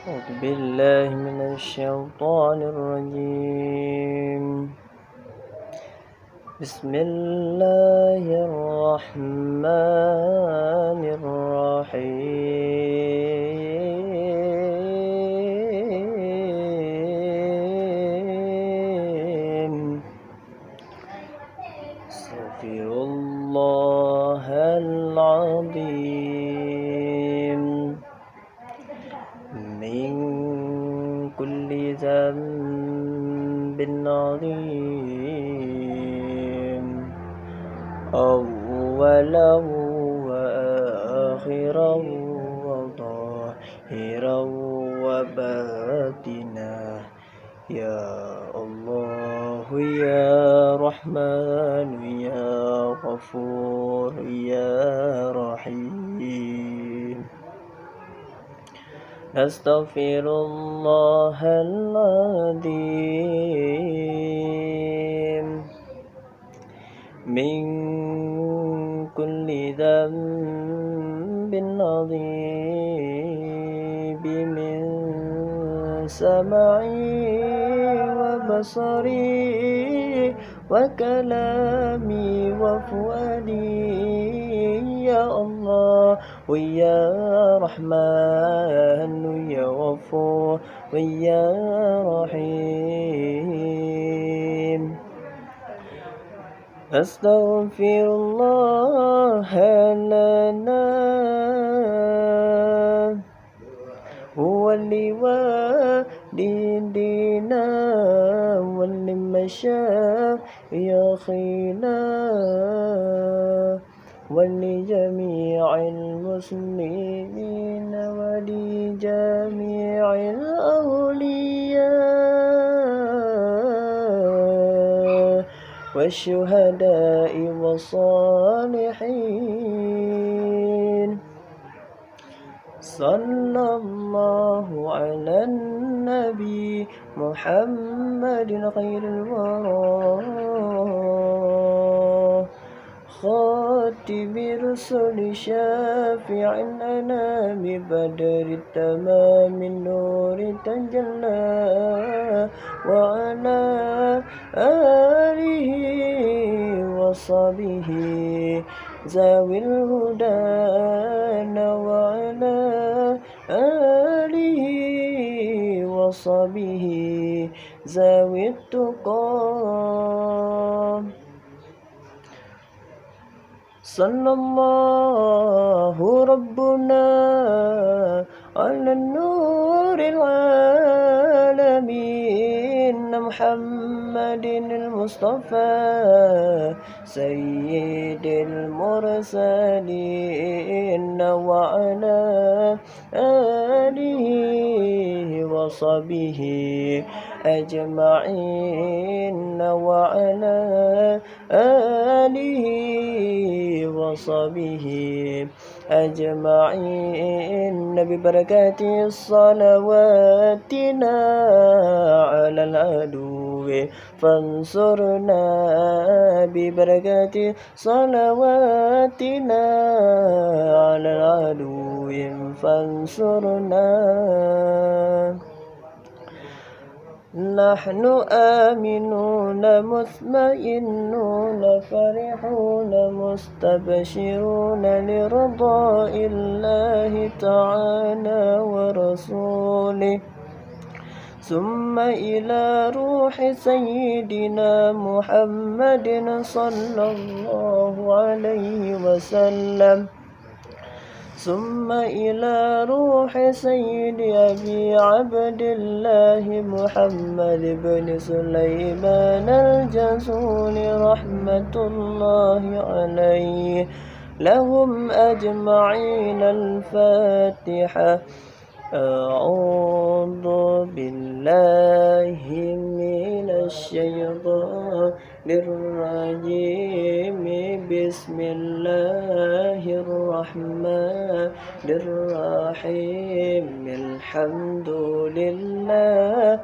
أعوذ بالله من الشيطان الرجيم. بسم الله الرحمن الرحيم. أستغفر الله العظيم من كل ذنب عظيم، أولا وآخرا وظاهرا وباطنا، يا الله يا رحمن يا غفور يا رحيم. أستغفر الله العظيم من كل ذنب عظيم، من سمعي وبصري وكلامي وفؤادي، يا الله ويا رحمن يا غفور ويا رحيم. أستغفر الله لنا ولوالدينا ولمشايخنا ولجميع المسلمين ولجميع الأولياء والشهداء والصالحين. صلى الله على النبي محمد خير الورى، خاتم رسل شافع الأنام، بدر التمام النور تجلى، وعلى آله وصحبه ذوي الهدى، وعلى آله وصحبه ذوي التقى. صلى الله ربنا على النور العالمين، محمد المصطفى سيد المرسلين، وعلى آله وصحبه أجمعين، وعلى آله وصحبه أجمعين، ببركات صلواتنا على العدو فانصرنا، ببركات صلواتنا على العدو فانصرنا. نحن آمنون مطمئنون فرحون مستبشرون لرضاء الله تعالى ورسوله، ثم إلى روح سيدنا محمد صلى الله عليه وسلم، ثم إلى روح سيد أبي عبد الله محمد بن سليمان الجزول رحمة الله عليه، لهم أجمعين. الفاتحة. أعوذ بالله من الشيطان الرجيم، بسم الله الرحمن الرحيم، الحمد لله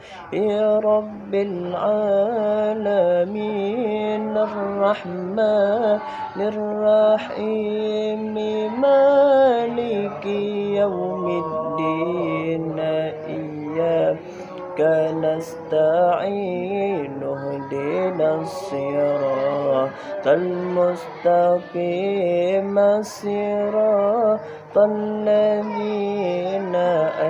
رب العالمين، الرحمن الرحيم، مالك يوم الدين، نستعين اهدنا الصراط المستقيم صراط الذين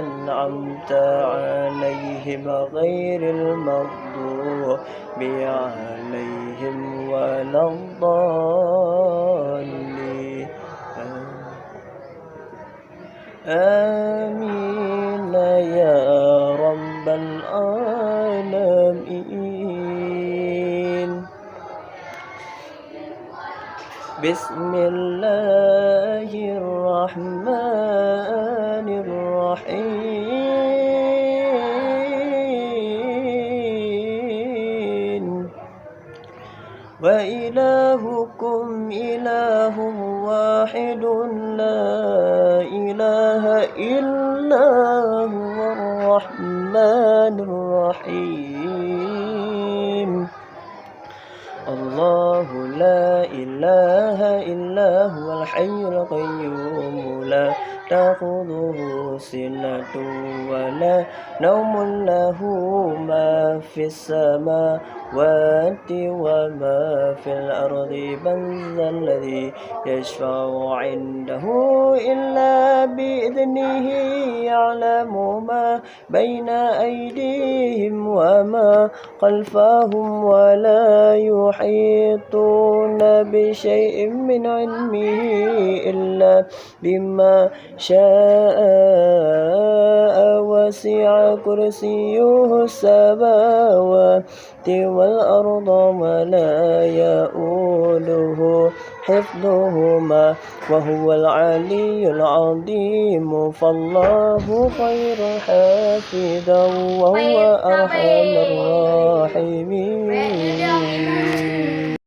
أنعمت عليهم غير المغضوب عليهم ولا الضالين آمين يا رب العالمين. بسم الله الرحمن الرحيم. وإلهكم إله واحد لا إله إلا هو الرحمن الرحيم. الله لا إله إلا هو الحي القيوم لا تأخذه سنة ولا نوم له ما في السماوات وما في الأرض من ذا الذي يشفع عنده إلا بإذنه يعلم ما بين أيديهم وما خلفهم ولا يحيطون بشيء من علمه إلا بما شاء وسع كرسيه السماوات والأرض ولا يؤوده حفظهما وهو العلي العظيم. فالله خير حافظا وهو أرحم الراحمين.